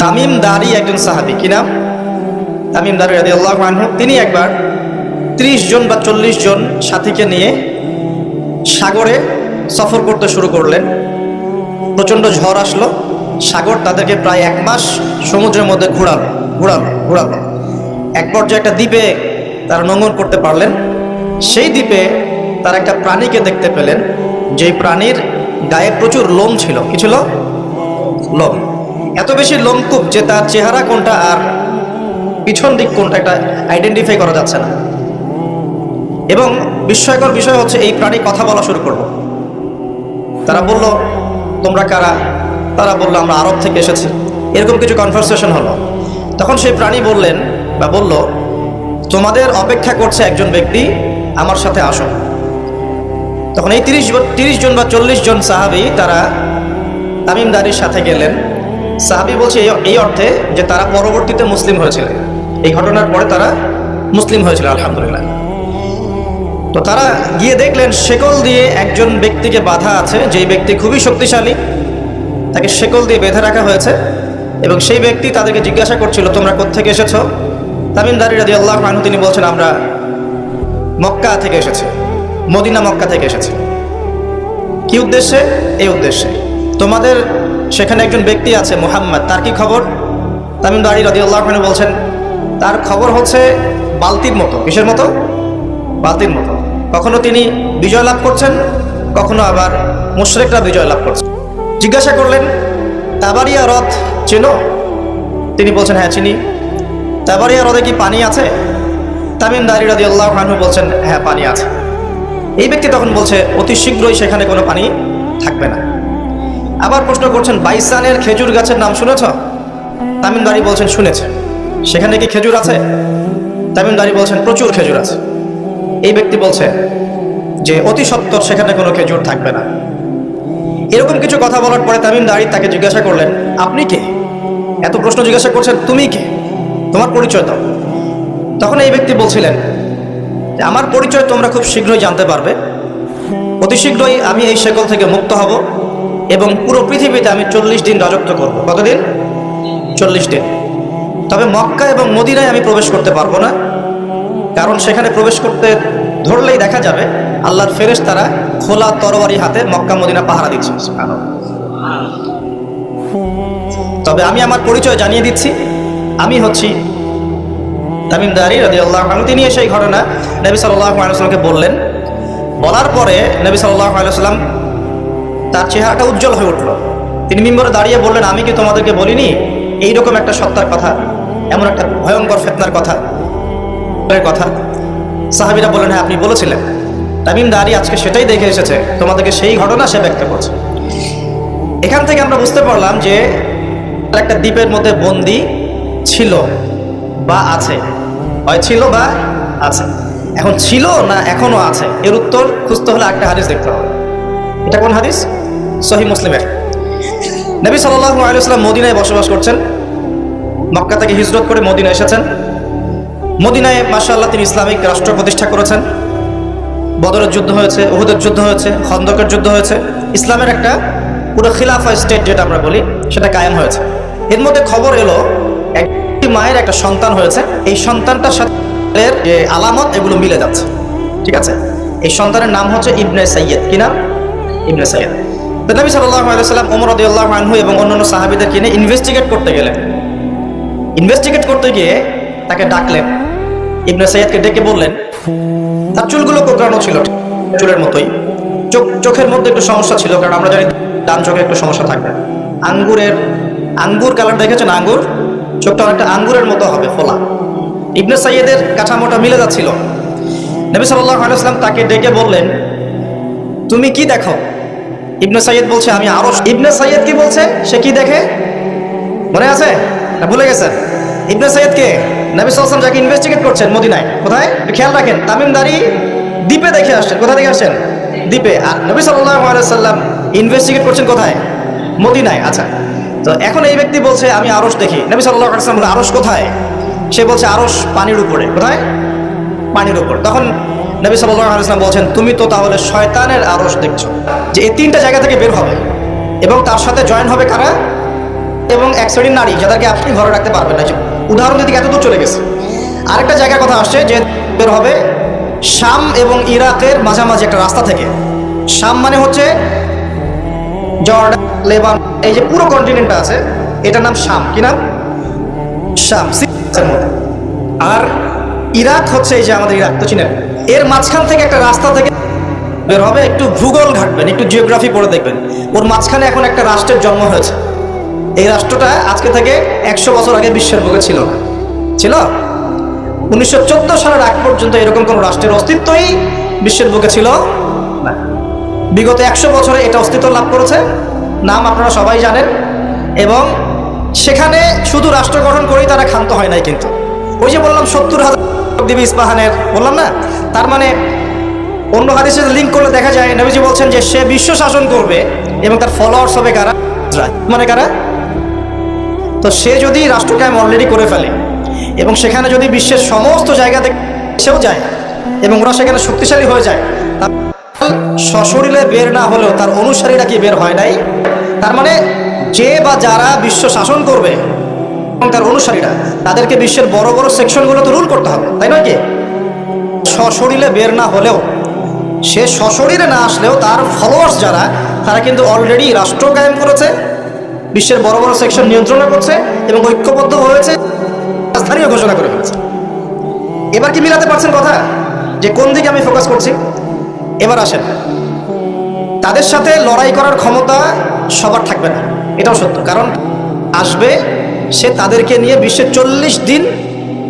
তামিম দারি একজন সাহাবী, কি নাম? তামিম দারি রাদিয়াল্লাহু আনহু। তিনি একবার 30 জন বা 40 জন সাথীকে নিয়ে সাগরে সফর করতে শুরু করলেন। প্রচণ্ড ঝড় আসলো, সাগর তাদেরকে প্রায় 1 মাস সমুদ্রের মধ্যে ঘোরালো। এক পর্যায়ে একটা দ্বীপে তারা নোঙর করতে পারলেন। সেই দ্বীপে তারা একটা প্রাণীকে দেখতে পেলেন, যেই প্রাণীর গায়ে প্রচুর লোম ছিল। কি ছিল? লোম। এত বেশি লোমকূপ যে তার চেহারা কোনটা আর পিছন দিক কোনটা এটা আইডেন্টিফাই করা যাচ্ছে না। এবং বিস্ময়কর বিষয় হচ্ছে এই প্রাণী কথা বলা শুরু করলো। তারা বলল, তোমরা কারা? তারা বলল, আমরা আরব থেকে এসেছি। এরকম কিছু কনভারসেশন হলো। তখন সেই প্রাণী বললেন বা বলল, তোমাদের অপেক্ষা করছে একজন ব্যক্তি, আমার সাথে আসো। তখন এই 30 জন বা 40 জন সাহাবী তারা তামিম দারির সাথে গেলেন। সাহাবী বলছে এই অর্থে যে তারা পরবর্তীতে মুসলিম হয়েছিলেন, এই ঘটনার পরে তারা মুসলিম হয়েছিল, আলহামদুলিল্লাহ। তো তারা গিয়ে দেখলেন শেকল দিয়ে একজন ব্যক্তিকে বাঁধা আছে, যেই ব্যক্তি খুবই শক্তিশালী, তাকে শেকল দিয়ে বেঁধে রাখা হয়েছে। এবং সেই ব্যক্তি তাদেরকে জিজ্ঞাসা করছিল, তোমরা কোত্থেকে এসেছো? তামিম দারি রাদিয়াল্লাহু আনহু তিনি বলছেন, আমরা মক্কা থেকে এসেছি, মদিনা মক্কা থেকে এসেছি। কি উদ্দেশ্যে? এই উদ্দেশ্যে, তোমাদের সেখানে একজন ব্যক্তি আছে মুহাম্মদ, তার কি খবর? তামিম দারি রাদিয়াল্লাহু আনহু বলছেন, তার খবর হচ্ছে বালতির মতো। কিসের মতো? বালতির মতো। কখনো তিনি বিজয় লাভ করছেন, কখনো আবার মুশরিকরা বিজয় লাভ করছেন। জিজ্ঞাসা করলেন, তাবারিয়া হ্রদ চেনো? তিনি বলছেন, হ্যাঁ চিনি। তাবারিয়া হ্রদে কি পানি আছে? তামিম দারি রাদিয়াল্লাহু আনহু বলছেন, হ্যাঁ পানি আছে। এই ব্যক্তি তখন বলছে, অতি শীঘ্রই সেখানে কোনো পানি থাকবে না। আবার প্রশ্ন করছেন, বাইসানের খেজুর গাছের নাম শুনেছ? তামিম দারি বলছেন, শুনেছে। সেখানে কি খেজুর আছে? তামিম দারি বলছেন, প্রচুর খেজুর আছে। এই ব্যক্তি বলছে যে অতি সত্বর সেখানে কোনো খেজুর থাকবে না। এরকম কিছু কথা বলার পরে তামিম দারি তাকে জিজ্ঞাসা করলেন, আপনি কে? এত প্রশ্ন জিজ্ঞাসা করছেন, তুমি কে? তোমার পরিচয় দাও। তখন এই ব্যক্তি বলছিলেন যে আমার পরিচয় তোমরা খুব শীঘ্রই জানতে পারবে। অতি শীঘ্রই আমি এই শেকল থেকে মুক্ত হব এবং পুরো পৃথিবীতে আমি 40 দিন রাজত্ব করব। কতদিন? 40 দিন। তবে মক্কা এবং মদিনায় আমি প্রবেশ করতে পারবো না, কারণ সেখানে প্রবেশ করতে ধরলেই দেখা যাবে আল্লাহর ফেরেশতারা খোলা তরবারি হাতে মক্কা মদিনা পাহারা দিচ্ছে। তবে আমি আমার পরিচয় জানিয়ে দিচ্ছি, আমি হচ্ছি তামিম দারি রাদিয়াল্লাহু আনহু। তিনি সেই ঘটনা নবী সাল্লাল্লাহু আলাইহি ওয়াসাল্লামকে বললেন। বলার পরে নবী সাল্লাল্লাহু আলাইহি ওয়াসাল্লাম তার চেহারাটা উজ্জ্বল হয়ে উঠল। তিনি মিম্বরে দাঁড়িয়ে বললেন, আমি কি তোমাদেরকে বলিনি এইরকম একটা সত্তার কথা, এমন একটা ভয়ঙ্কর ফিতনার কথা? সাহাবীরা বললেন, হ্যাঁ আপনি বলেছিলেন। তামিম দারি আজকে সেটাই দেখে এসেছে, তোমাদেরকে সেই ঘটনা সে ব্যক্ত করছে। এখান থেকে আমরা বুঝতে পারলাম যে একটা দ্বীপের মধ্যে বন্দী ছিল বা আছে, হয় ছিল বা আছে। এখন ছিল না এখনো আছে, এর উত্তর খুঁজতে হলে একটা হাদিস দেখতে হবে। এটা কোন হাদিস? সহিহ মুসলিমের। নবী সাল্লাল্লাহু আলাইহি ওয়াসাল্লাম মদিনায় বসবাস করছেন, মক্কা থেকে হিজরত করে মদিনায় এসেছেন। মদিনায় মাশাআল্লাহ তিনি ইসলামিক রাষ্ট্র প্রতিষ্ঠা করেছেন। বদরের যুদ্ধ হয়েছে, উহুদের যুদ্ধ হয়েছে, খন্দকের যুদ্ধ হয়েছে। ইসলামের একটা পুরো খিলাফা স্টেট যেটা আমরা বলি সেটা কায়েম হয়েছে। এর মধ্যে খবর এলো একটি মায়ের একটা সন্তান হয়েছে, এই সন্তানটার সাথে যে আলামত এগুলো মিলে যাচ্ছে। ঠিক আছে, এই সন্তানের নাম হচ্ছে ইবনে সাইয়্যিদ। কি নাম? ইবনে সাইয়্যিদ। তো নবী সাল্লাল্লাহু আলাইহি ওয়াসাল্লাম ওমর রাদিয়াল্লাহু আনহু এবং অন্যান্য সাহাবীদেরকে নিয়ে ইনভেস্টিগেট করতে গেলেন। ইনভেস্টিগেট করতে গিয়ে তাকে ডাকলেন, ইবনে সাইয়্যিদকে ডেকে বললেন, তার চুলগুলো কোঁকড়ানো ছিল চুলের মতোই, চোখের মধ্যে একটু সমস্যা ছিল, কারণ আমরা জানি ডান চোখে একটু সমস্যা থাকবে। আঙ্গুর কালার দেখেছেন? আঙ্গুর, চোখটা অনেকটা আঙ্গুরের মতো হবে, ফোলা। ইবনে সাইয়্যিদের কাঠামোটা মিলে যাচ্ছিল। নবী সাল্লাল্লাহু আলাইহি ওয়াসাল্লাম তাকে ডেকে বললেন, তুমি কি দেখো? ইবনে সাইয়্যিদ বলছে, আমি আরশ। ইবনে সাইয়্যিদ কি বলছে? সে কি দেখে মনে আছে না ভুলে গেছেন? ইবনে সাইয়্যিদ কে? নবী সাল্লাল্লাহু আলাইহি ওয়াসাল্লাম যাকে ইনভেস্টিগেট করছেন মদিনায়। কোথায়? খেয়াল রাখেন, তামিম দারি দ্বীপে দেখে আসছেন। কোথা থেকে আসছেন? দ্বীপে। আর নবী সাল্লাল্লাহু আলাইহি ওয়াসাল্লাম ইনভেস্টিগেট করছেন কোথায়? মদিনায়। আচ্ছা, তো এখন এই ব্যক্তি বলছে আমি আরশ দেখি। নবী সাল্লাল্লাহু আলাইহি ওয়াসাল্লাম বলে, আরশ কোথায়? সে বলছে, আরশ পানির উপরে। কোথায়? পানির উপর। তখন নবী সাল্লাল্লাহু আলাইহি ওয়াসাল্লাম বলছেন, তুমি তো তাহলে শয়তানের আরশ দেখছো, যে এই তিনটা জায়গা থেকে বের হবে এবং তার সাথে জয়েন হবে কারা? এবং এক শ্রেণীর নারী যাদেরকে আপনি ঘরে রাখতে পারবেন না। উদাহরণ দিকে এত দূর চলে গেছে। আরেকটা জায়গার কথা আসছে যে বের হবে শাম এবং ইরাকের মাঝামাঝি একটা রাস্তা থেকে। শাম মানে হচ্ছে জর্ডান, লেবানন, এই যে পুরো কন্টিনেন্টটা আছে এটার নাম শাম। কি নাম? শাম, সিরিয়ার মধ্যে। আর ইরাক হচ্ছে এই যে আমাদের ইরাক তো চিনেন, এর মাঝখান থেকে একটা রাস্তা থেকে বের হবে। একটু ভূগোল ঘাটবেন, একটু জিওগ্রাফি পড়ে দেখবেন, ওর মাঝখানে এখন একটা রাষ্ট্রের জন্ম হয়েছে। এই রাষ্ট্রটা আজকে থেকে 100 বছর আগে বিশ্বের বুকে ছিল। 1914 সালের আগ পর্যন্ত এরকম কোন রাষ্ট্রের অস্তিত্বই বিশ্বের বুকে ছিল না। বিগত 100 বছরে এটা অস্তিত্ব লাভ করেছে, নাম আপনারা সবাই জানেন। এবং সেখানে শুধু রাষ্ট্র গঠন করেই তারা ক্ষান্ত হয় নাই, কিন্তু ওই যে বললাম 70,000 দিবি ইস্পাহানের, বললাম না? তার মানে অন্য হাদিসের লিঙ্ক করলে দেখা যায় নবীজি বলছেন যে সে বিশ্ব শাসন করবে এবং তার ফলোয়ার্স হবে কারা? মানে কারা? তো সে যদি রাষ্ট্র কায়েম অলরেডি করে ফেলে এবং সেখানে যদি বিশ্বের সমস্ত জায়গা থেকে সেও যায় এবং ওরা সেখানে শক্তিশালী হয়ে যায়, সশরীরে বের না হলেও তার অনুসারীরা কি বের হয় নাই? তার মানে যে বা যারা বিশ্ব শাসন করবে এবং তার অনুসারীরা, তাদেরকে বিশ্বের বড় বড় সেকশনগুলো তো রুল করতে হবে, তাই নয় কি? সশরীরে বের না হলেও, সে সশরীরে না আসলেও তার ফলোয়ার্স যারা, তারা কিন্তু অলরেডি রাষ্ট্র কায়েম করেছে, বিশ্বের বড় বড় সেকশন নিয়ন্ত্রণ করছে এবং ঐক্যবদ্ধ হয়েছে, রাজধানীও ঘোষণা করে ফেলেছে। এবার কি মিলাতে পারছেন কথা যে কোন দিকে আমি ফোকাস করছি? এবার আসেন, তাদের সাথে লড়াই করার ক্ষমতা সবার থাকবে না, এটাও সত্য। কারণ আসবে সে তাদেরকে নিয়ে বিশ্বে 40 দিন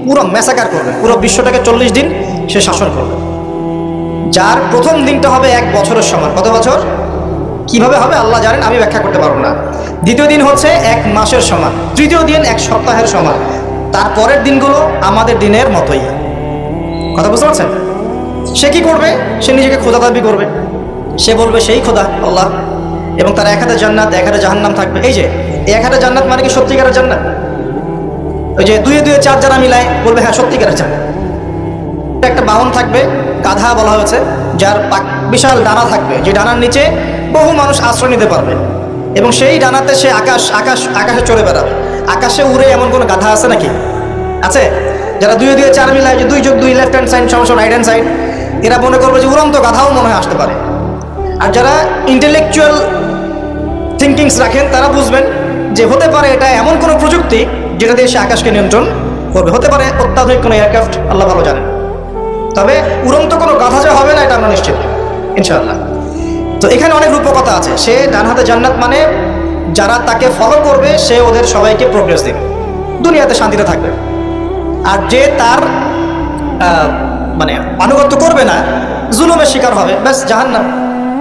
পুরো ম্যাসাকার করবে, পুরো বিশ্বটাকে 40 দিন সে শাসন করবে। যার প্রথম দিনটা হবে 1 বছরের সমান। কত বছর? কিভাবে হবে আল্লাহ জানেন, আমি ব্যাখ্যা করতে পারবো না। দ্বিতীয় দিন হচ্ছে 1 মাসের সমান, তৃতীয় দিন 1 সপ্তাহের সমান, তারপরের দিনগুলো আমাদের দিনের মতোই। কথা বুঝতে পারছেন? সে কি করবে? সে নিজেকে খোদা দাবি করবে, সে বলবে সেই খোদা আল্লাহ, এবং তার 1 হাতে জান্নাত 1 হাতে জাহান্নাম থাকবে। এই যে 1 হাতে জান্নাত মানে কি সত্যিকারের জান্নাত? ওই যে 2 2 4 যারা মিলায় বলবে হ্যাঁ সত্যিকারের জান্নাত। একটা বাহন থাকবে, গাধা বলা হয়েছে, যার বিশাল ডানা থাকবে, যে ডানার নিচে বহু মানুষ আশ্রয় নিতে পারবে এবং সেই ডানাতে সে আকাশে চড়ে বেড়াবে। আকাশে উড়ে এমন কোনো গাধা আছে নাকি? আছে? যারা 2 2 4 মিলায়, যে 2 যোগ 2 লেফট হ্যান্ড সাইড সমান রাইট হ্যান্ড সাইড, এরা মনে করবে যে উড়ন্ত গাধাও মনে হয় আসতে পারে। আর যারা ইন্টেলেকচুয়াল থিঙ্কিংস রাখেন তারা বুঝবেন যে হতে পারে এটা এমন কোনো প্রযুক্তি যেটা দিয়ে সে আকাশকে নিয়ন্ত্রণ করবে। হতে পারে অত্যাধুনিক কোনো এয়ারক্রাফট, আল্লাহ ভালো জানেন। তবে উড়ন্ত কোনো গাধা যে হবে না এটা আমরা নিশ্চিত ইনশাআল্লাহ। তো এখানে অনেক রূপকথা আছে। সে ডান হাতে জান্নাত মানে যারা তাকে ফলো করবে সে ওদের সবাইকে প্রোগ্রেস দেবে, দুনিয়াতে শান্তিতে থাকবে। আর যে তার মানে আনুগত্য করবে না, জুলুমের শিকার হবে, ব্যাস জাহান্নাম।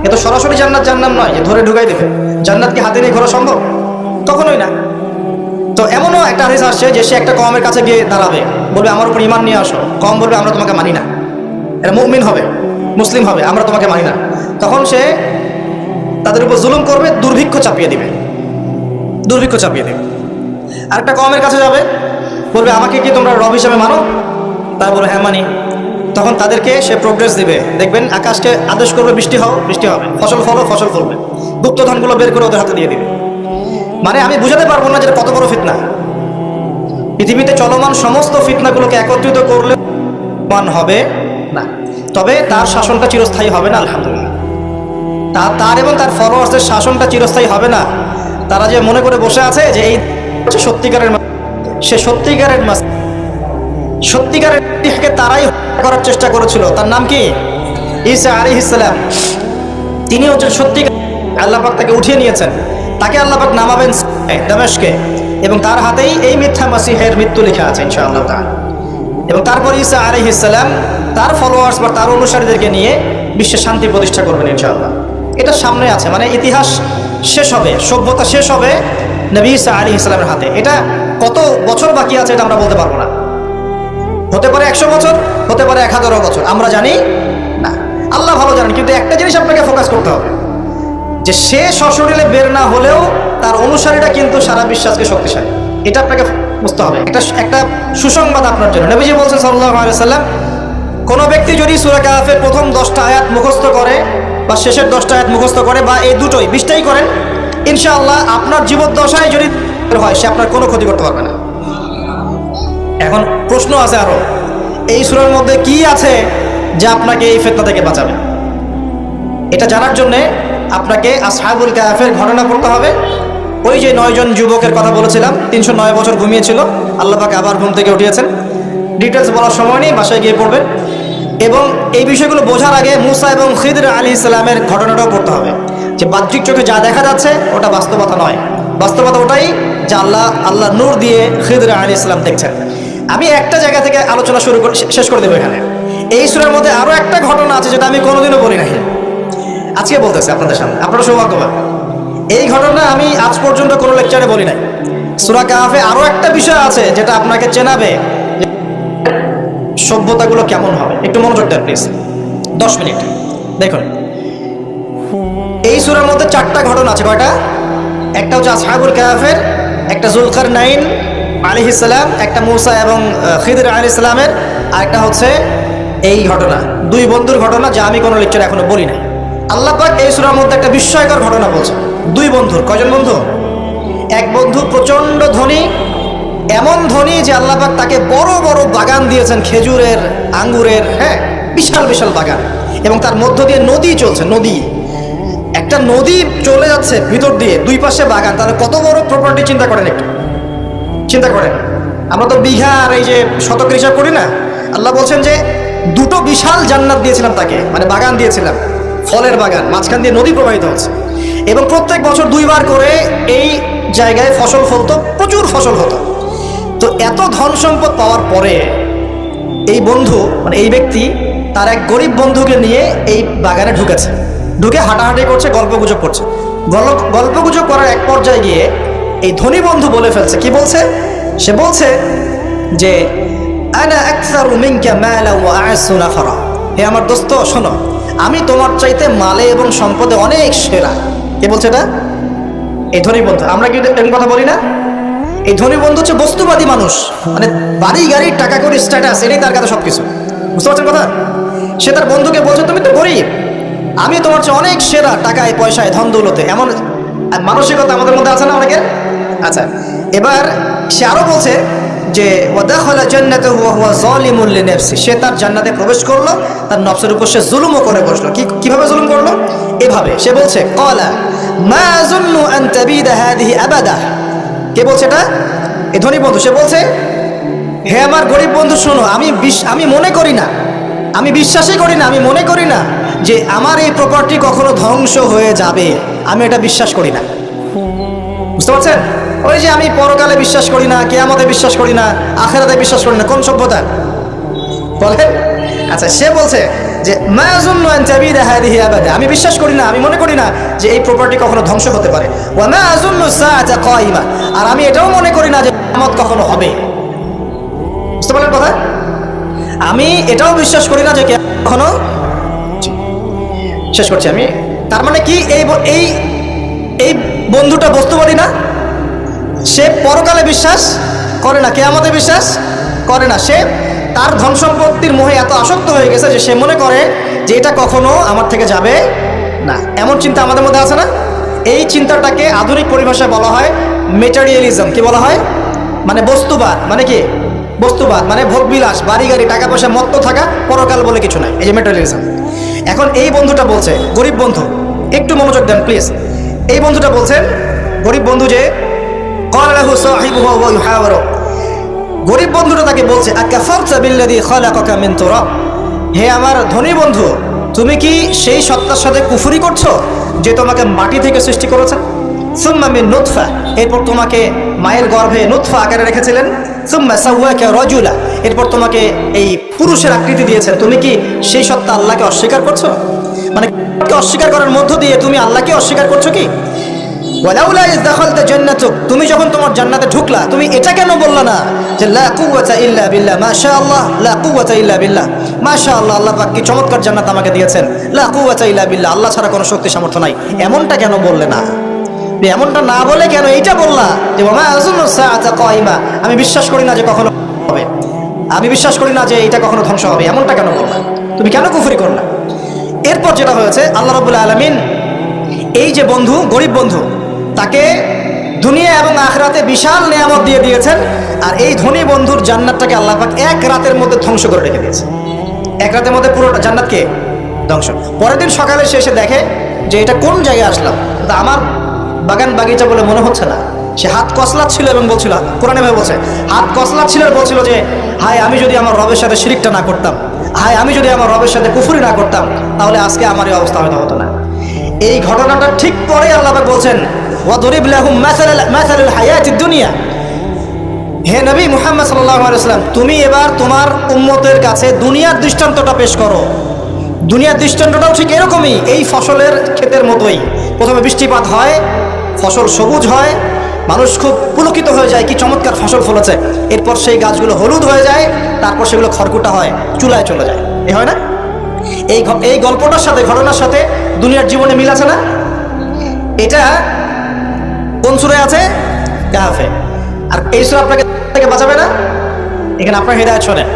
এ তো সরাসরি জান্নাত জাহান্নাম নয় যে ধরে ঢুকাই দেবে। জান্নাত কি হাতে নিয়ে ঘোরা সম্ভব? কখনোই না। তো এমনও একটা হাদিস আসছে যে সে একটা কওমের কাছে গিয়ে দাঁড়াবে, বলবে আমার উপর ঈমান নিয়ে আসো। কওম বলবে আমরা তোমাকে মানি না, এটা মুমিন হবে, মুসলিম হবে, আমরা তোমাকে মানি না। তখন সে তাদের উপর জুলুম করবে, দুর্ভিক্ষ চাপিয়ে দিবে। আরেকটা কওমের কাছে যাবে, বলবে আমাকে কি তোমরা রব হিসাবে মানো? তারা বলবে হ্যাঁ মানি। তখন তাদেরকে সে প্রোগ্রেস দিবে, দেখবেন আকাশকে আদেশ করবে বৃষ্টি হও, বৃষ্টি হবে, ফসল ফলো, ফসল ফলবে, গুপ্তধনগুলো বের করে ওদের হাতে দিয়ে দিবে। মানে আমি বুঝাতে পারবো না যেটা কত বড় ফিতনা। পৃথিবীতে চলমান সমস্ত ফিতনাগুলোকে একত্রিত করলে মান হবে না, তবে তার শাসনটা চিরস্থায়ী হবে না। আলহামদুলিল্লাহ, তার এবং তার ফলোয়ার্সদের শাসনটা চিরস্থায়ী হবে না। তারা যে মনে করে বসে আছে যে এই সত্যিকারের, সে সত্যিকারের সত্যিকারেরকে তারাই করার চেষ্টা করেছিল। তার নাম কি? ঈসা আলাইহিস সালাম। তিনি হচ্ছেন সত্যিকার। আল্লাহ পাক তাকে উঠিয়ে নিয়েছেন, তাকে আল্লাহ পাক নামাবেন দামেস্কে, এবং তার হাতেই এই মিথ্যা মাসিহের মৃত্যু লেখা আছে ইনশাআল্লাহ তাআলা। এবং তারপর ঈসা আলাইহিস সালাম তার ফলোয়ার্স বা তার অনুসারীদেরকে নিয়ে বিশ্বে শান্তি প্রতিষ্ঠা করবেন ইনশাআল্লাহ। এটা সামনে আছে, মানে ইতিহাস শেষ হবে, সভ্যতা শেষ হবে নবী ঈসা আলাইহিস সালামের হাতে। এটা কত বছর বাকি আছে এটা আমরা বলতে পারবো না। হতে পারে 100 বছর, হতে পারে 1000 বছর, আমরা জানি না, আল্লাহ ভালো জানেন। কিন্তু একটা জিনিস আপনাকে ফোকাস করতে হবে যে সে সশরীরে বের না হলেও তার অনুসারীরা কিন্তু সারা বিশ্বাসকে শক্তিশালী। এটা আপনাকে বুঝতে হবে। একটা সুসংবাদ আপনার জন্য। নবীজি বলছেন সাল্লাল্লাহু আলাইহি ওয়াসাল্লাম, কোনো ব্যক্তি যদি সূরা কাহফের প্রথম 10টা আয়াত মুখস্থ করে বা শেষের 10টা আয়াত মুখস্থ করে বা এই দুটোই 20টাই করেন, ইনশাআল্লাহ আপনার জীবদ্দশায় যদি হয় সে আপনার কোনো ক্ষতি করতে পারবে না। এখন প্রশ্ন আছে আরো, এই সূরার মধ্যে কি আছে যে আপনাকে এই ফিতনা থেকে বাঁচাবে? এটা জানার জন্য আপনাকে আসহাবুল কাহফের ঘটনা পড়তে হবে। ওই যে 9 জন যুবকের কথা বলেছিলাম, 309 বছর ঘুমিয়েছিল, আল্লাহ পাক আবার ঘুম থেকে উঠিয়েছেন। ডিটেলস বলার সময় নেই, বাসায় গিয়ে পড়বেন। এবং এই বিষয়গুলো বোঝার আগে মুসা এবং খিদর আলাইহিস সালামের ঘটনাটাও পড়তে হবে, যে বাহ্যিক চোখে যা দেখা যাচ্ছে ওটা বাস্তবতা নয়। বাস্তবতা ওটাই যে আল্লাহ নূর দিয়ে খিদর আলাইহিস সালাম দেখছেন। আমি একটা জায়গা থেকে আলোচনা শেষ করে দেবো এখানে। এই সূরার মধ্যে আরো একটা ঘটনা আছে যেটা আমি কোনোদিনও বলি নাই, আজকে বলতেছি আপনাদের সামনে। আপনারা সৌভাগ্যবান, এই ঘটনা আমি আজ পর্যন্ত কোনো লেকচারে বলি নাই। সূরা কাহফে আরো একটা বিষয় আছে যেটা আপনাকে চেনাবে সভ্যতাগুলো কেমন হবে। একটু মনোযোগ দেন প্লিজ, 10 মিনিট দেখুন। এই সূরার মধ্যে 4টা ঘটনা আছে। কয়টা? একটা হচ্ছে আসহাবুল কাহফের, একটা যুলকারনাইন আলাইহিস সালাম, একটা মুসা এবং খিদর আলাইহিস সালামের, আর একটা হচ্ছে এই ঘটনা, 2 বন্ধুর ঘটনা, যা আমি কোনো লেকচারে এখনো বলি নাই। আল্লাহ পাক এই সূরার মধ্যে একটা বিস্ময়কর ঘটনা বলছে। 2 বন্ধুর। কয়জন বন্ধু? এক বন্ধু প্রচন্ড ধনী, এমন ধনী যে আল্লাহ পাক তাকে বড় বড় বাগান দিয়েছেন, খেজুরের, আঙ্গুরের, হ্যাঁ, বিশাল বিশাল বাগান। এবং তার মধ্য দিয়ে নদী চলছে, নদী, একটা নদী চলে যাচ্ছে ভিতর দিয়ে, 2 পাশে বাগান। তাহলে কত বড় প্রপার্টি চিন্তা করেন, একটু চিন্তা করেন। আমরা তো বিঘা আর এই যে শতক হিসাব করি না। আল্লাহ বলছেন যে 2টো বিশাল জান্নাত দিয়েছিলাম তাকে, মানে বাগান দিয়েছিলাম, ফলের বাগান, মাঝখান দিয়ে নদী প্রবাহিত হচ্ছে। এবং প্রত্যেক বছর 2 বার করে এই জায়গায় ফসল ফলতো, প্রচুর ফসল হতো। তো এত ধন সম্পদ পাওয়ার পরে এই বন্ধু, মানে এই ব্যক্তি, তার এক গরিব বন্ধুকে নিয়ে এই বাগানে ঢুকেছে। ঢুকে হাঁটাহাঁটি করছে, গল্পগুজব করছে। গল্পগুজব করার এক পর্যায়ে গিয়ে এই ধনী বন্ধু বলে ফেলছে। কি বলছে? সে বলছে যে আনা আকসারু মিনকা মালা ওয়া আ'আসু নাফারা। হে আমার দোস্ত শোনো, আমি তোমার চাইতে মালে এবং সম্পদে অনেক সেরা। কে বলছে এটা? এই ধনী বন্ধু। আমরা কি এরকম কথা বলি না? এই ধনী বন্ধু হচ্ছে বস্তুবাদী মানুষ, মানে বাড়ি গাড়ি, টাকা কড়ি, স্ট্যাটাস, এটাই তার কাছে সবকিছু। বুঝতে পারছেন কথা? সে তার বন্ধুকে বলছে তুমি তো গরিব, আমি তোমার চেয়ে অনেক সেরা টাকায়, পয়সায়, ধন দৌলতে। এমন মানসিকতা আমাদের মধ্যে আছে না অনেকের? আচ্ছা, এবার সে আরো বলছে যে ওয়াদাখালা জান্নাতাহু ওয়া হুয়া যালিমুন লিনাফসি। সে তার জান্নাতে প্রবেশ করলো, তার নফসের উপর সে জুলুমও করে বসলো। কিভাবে জুলুম করলো? এভাবে সে বলছে ক্বালা মা আযুন্নু আন তাবিদা হাযিহি আবাদা। কে বলছে এটা? এই ধনী বন্ধু। সে বলছে হে আমার গরিব বন্ধু শোনো, আমি মনে করি না, আমি বিশ্বাসই করি না, আমি মনে করি না যে আমার এই প্রপার্টি কখনো ধ্বংস হয়ে যাবে। আমি এটা বিশ্বাস করি না। বুঝতে পারছেন? ওই যে আমি পরকালে বিশ্বাস করি না, কিয়ামতে বিশ্বাস করি না, আখিরাতে বিশ্বাস করি না। কোন সভ্যতা বলেন? আচ্ছা, সে বলছে যে মা আযুন্নু আন তাবিদা হাযিহি আবাদা। আমি বিশ্বাস করি না, আমি মনে করি না যে এই প্রপার্টি কখনো ধ্বংস হতে পারে। ওয়া মা আযুন্নু সাআতা কায়িমা। আর আমি এটাও মনে করি না যে কিয়ামত কখনো হবে। বুঝতে পারলেন কথা? আমি এটাও বিশ্বাস করি না যে কিয়ামত কখনো। শেষ করছি আমি। তার মানে কি, এই বন্ধুটা বস্তুবাদী না? সে পরকালে বিশ্বাস করে না, কিয়ামতে বিশ্বাস করে না। সে তার ধন সম্পত্তির মোহে এত আসক্ত হয়ে গেছে যে সে মনে করে যে এটা কখনো আমার থেকে যাবে না। এমন চিন্তা আমাদের মধ্যে আছে না? এই চিন্তাটাকে আধুনিক পরিভাষায় বলা হয় মেটেরিয়ালিজম। কি বলা হয়? মানে বস্তুবাদ। মানে কি? বস্তুবাদ মানে ভোগবিলাস, বাড়ি গাড়ি, টাকা পয়সা, মত্ত থাকা, পরকাল বলে কিছু নাই। এই যে মেটেরিয়ালিজম। এখন এই বন্ধুটা বলছে, গরিব বন্ধু, একটু মনোযোগ দেন প্লিজ। এই বন্ধুটা বলছেন, গরিব বন্ধু, যে ক্বালা লাহু সাহিবুহু ওয়া ইউহাওয়ারু। গরিব বন্ধুটা তাকে বলছে আকাফারতা বিল্লাযী খালাকাকা মিন তুরাব। হে আমার ধনী বন্ধু, তুমি কি সেই সত্তার সাথে কুফরি করছো যে তোমাকে মাটি থেকে সৃষ্টি করেছেন? সুম্মা মিন নুতফা, এরপর তোমাকে মায়ের গর্ভে নুতফা আকারে রেখেছিলেন। সুম্মা সাওয়াকা রাজুলা, এরপর তোমাকে এই পুরুষের আকৃতি দিয়েছেন। তুমি কি সেই সত্তা আল্লাহকে অস্বীকার করছো? মানে অস্বীকার করার মধ্য দিয়ে তুমি আল্লাহকে অস্বীকার করছো কি? ওয়ালাউলা ইয দাখালতা জান্নাতুক, তুমি যখন তোমার জান্নাতে ঢুকলা তুমি এটা কেন বললা না যে লা কুওয়াতা ইল্লা বিল্লাহ, মাশাআল্লাহ, লা কুওয়াতা ইল্লা বিল্লাহ, মাশাআল্লাহ, আল্লাহ পাক কি চমৎকার জান্নাত আমাকে দিয়েছেন, লা কুওয়াতা ইল্লা বিল্লাহ, আল্লাহ ছাড়া কোনো শক্তি সামর্থ্য নাই। এমনটা কেন বললে না? এমনটা না বলে কেন এইটা বললা যে ওয়া মা আযুন্নু সাআতা কায়িমা, আমি বিশ্বাস করি না যে কখনো হবে, আমি বিশ্বাস করি না যে এটা কখনো ধ্বংস হবে। এমনটা কেন বললা? তুমি কেন কুফরি করলা? এরপর যেটা হয়েছে, আল্লাহ রাব্বুল আলামিন এই যে বন্ধু, গরিব বন্ধু, তাকে দুনিয়া এবং আখিরাতে বিশাল নিয়ামত দিয়ে দিয়েছেন, আর এই ধনী বন্ধুর জান্নাতটাকে আল্লাহ পাক এক রাতের মধ্যে ধ্বংস করে রেখে দিয়েছে। এক রাতের মধ্যে পুরো জান্নাতকে ধ্বংস। পরের দিন সকালে সে এসে দেখে যে এটা কোন জায়গায় আসলাম, তা আমার বাগান বাগিচা বলে মনে হচ্ছে না। সে হাত কসলাচ্ছিল এবং বলছিল, কোরআনে ভাবে বলছে, হাত কসলাচ্ছিল আর বলছিল যে হায় আমি যদি আমার রবের সাথে শিরিকটা না করতাম, হায় আমি যদি আমার রবের সাথে কুফরি না করতাম, তাহলে আজকে আমার এই অবস্থা হয়তো হতো না। এই ঘটনাটা ঠিক পরে আল্লাহ পাক বলছেন ওয়াদরিব লাহুম মাসালাল হায়াতিদ দুনিয়া, হে নবী মুহাম্মদ সাল্লাল্লাহু আলাইহি ওয়াসাল্লাম, তুমি এবার তোমার উম্মতের কাছে দুনিয়ার দৃষ্টান্তটা পেশ করো। দুনিয়ার দৃষ্টান্তটাও ঠিক এরকমই, এই ফসলের ক্ষেতের মতোই। প্রথমে বৃষ্টিপাত হয়, ফসল সবুজ হয়, মানুষ খুব পুলকিত হয়ে যায়, কি চমৎকার ফসল ফলেছে। এরপর সেই গাছগুলো হলুদ হয়ে যায়, তারপর সেগুলো খড়কুটা হয়, চুলায় চলে যায়। এ হয় না? এই গল্পটার সাথে, ঘটনার সাথে দুনিয়ার জীবনে মিল আছে না? এটা কোন সূরায় আছে? কাহফে। আর এই সূরা আপনাকে থেকে বাঁচাবে না? এখানে আপনার হিদায়াত শোনেন।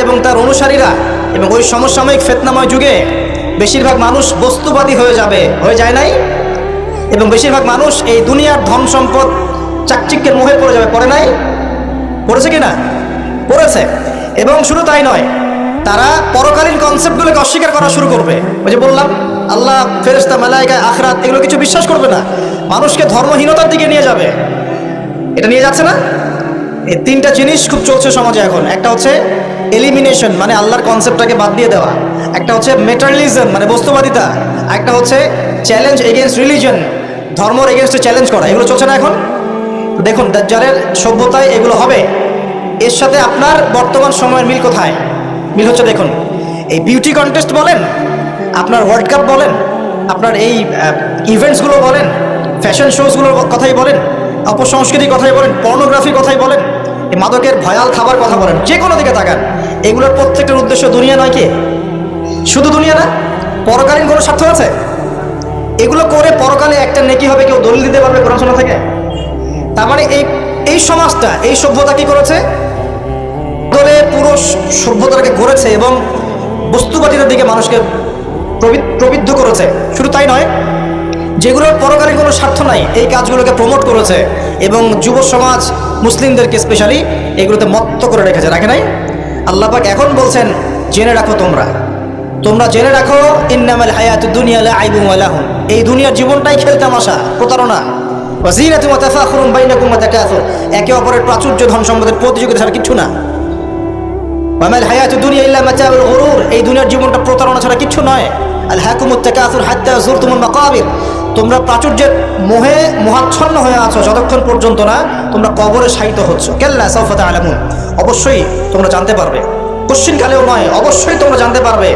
এবং তার অনুসারীরা এবং ওই সমসাময়িক ফিতনাময় যুগে বেশিরভাগ মানুষ বস্তুবাদী হয়ে যাবে, হয়ে যায় নাই? এবং বেশিরভাগ মানুষ এই দুনিয়ার ধন সম্পদ চাকচিক্যের মোহে পড়ে যাবে, পড়ে নাই? পড়েছে কি না? পড়েছে। এবং শুধু তাই নয়, তারা পরকালীন কনসেপ্টগুলোকে অস্বীকার করা শুরু করবে। ওই যে বললাম, আল্লাহ, ফেরেশতা, মালায়েকা, আখিরাত, এগুলো কিছু বিশ্বাস করবে না। মানুষকে ধর্মহীনতার দিকে নিয়ে যাবে। এটা নিয়ে যাচ্ছে না? এই তিনটা জিনিস খুব চলছে সমাজে এখন। একটা হচ্ছে এলিমিনেশন, মানে আল্লাহর কনসেপ্টটাকে বাদ দিয়ে দেওয়া। একটা হচ্ছে মেটারিয়ালিজম, মানে বস্তুবাদিতা। একটা হচ্ছে চ্যালেঞ্জ এগেনস্ট রিলিজন, ধর্মর এগেনস্টে চ্যালেঞ্জ করা। এগুলো চলছে না এখন? দেখুন, দাজ্জালের সভ্যতায় এগুলো হবে। এর সাথে আপনার বর্তমান সময়ের মিল কোথায়? মিল হচ্ছে, দেখুন, এই বিউটি কন্টেস্ট বলেন, আপনার ওয়ার্ল্ড কাপ বলেন, আপনার এই ইভেন্টসগুলো বলেন, ফ্যাশন শোজগুলোর কথাই বলেন, অপসংস্কৃতির কথাই বলেন, পর্নোগ্রাফির কথাই বলেন, এই মাদকের ভয়াল খাবার কথা বলেন, যে কোনো দিকে তাকান, এগুলোর প্রত্যেকটার উদ্দেশ্য দুনিয়া নয় কি? শুধু দুনিয়া না, পরকালীন কোনো স্বার্থ আছে? এগুলো করে পরকালে একটা নেকি হবে, কেউ দলিল দিতে পারবে কোরআন সুন্নাহ থেকে? তার মানে এই সমাজটা, এই সভ্যতা কি করেছে? দলে পুরো সভ্যতাকে গড়েছে এবং বস্তুবাদিতার দিকে মানুষকে প্রবৃদ্ধ করেছে। শুধু তাই নয়, যেগুলোর পরকালীন কোনো স্বার্থ নাই, এই কাজগুলোকে প্রমোট করেছে এবং যুব সমাজ, মুসলিমদেরকে স্পেশালি এগুলোতে মত্ত করে রেখেছে, রাখে নাই? আল্লাহ পাক এখন বলছেন, জেনে রাখো, তোমরা জেনে রাখো, ইন্নামাল হায়াতুদ দুনিয়া লাইবুন ওয়া লাহুন, এই দুনিয়ার জীবনটাই খেলতামাশা, প্রতারণা। ওয়া যিনাতুন ওয়া তাফাখুরুন বাইনাকুম ওয়া তাকাসুর, একে অপরের প্রাচুর্য, ধন সম্পদের প্রতিযোগিতা ছাড়া কিচ্ছু না। ওয়া মাল হায়াতুদ দুনিয়া ইল্লা মাতাউল গুরুর, এই দুনিয়ার জীবনটা প্রতারণা ছাড়া কিচ্ছু নয়। আলহাকুমুত তাকাসুর হাত্তা যুরতুমুল মাকাবির, তোমরা প্রাচুর্যের মোহে মোহাচ্ছন্ন হয়ে আছো যতক্ষণ পর্যন্ত না তোমরা কবরে শায়িত হচ্ছ। কাল্লা সাউফা তা'লামুন, অবশ্যই তোমরা জানতে পারবে, কোশ্চিনকালেও নয়, অবশ্যই তোমরা জানতে পারবে।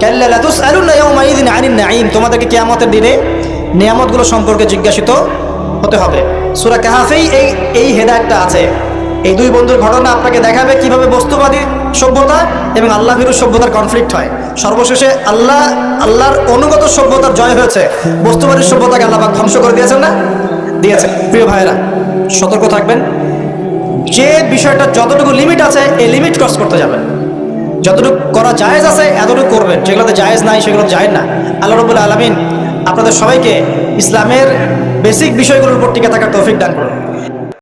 কাল্লা লা তুসআলুনা ইয়াওমাইযিন আনিন নাঈম, তোমাদেরকে কিয়ামতের দিনে নিয়ামতগুলো সম্পর্কে জিজ্ঞাসিত হতে হবে। সূরা কাহফেই এই হেদায়েতটা আছে। এই দুই বন্ধুর ঘটনা আপনাকে দেখাবে কিভাবে বস্তুবাদী সভ্যতা এবং আল্লাহ ভীরু সভ্যতার কনফ্লিক্ট হয়। সর্বশেষে আল্লাহর অনুগত সভ্যতার জয় হয়েছে, বস্তুবাদী সভ্যতাকে আল্লাহ পাক ধ্বংস করে দিয়েছেন না? দিয়েছেন। প্রিয় ভাইয়েরা, সতর্ক থাকবেন। যে বিষয়টা যতটুকু লিমিট আছে, এই লিমিট ক্রস করতে যাবেন। যতটুকু করা জায়েজ আছে এতটুকু করবেন, যেগুলোতে জায়েজ নাই সেগুলো জায়েজ না। আল্লাহ রাব্বুল আলামিন আপনাদের সবাইকে ইসলামের বেসিক বিষয়গুলোর উপর টিকে থাকার তৌফিক দান করুন।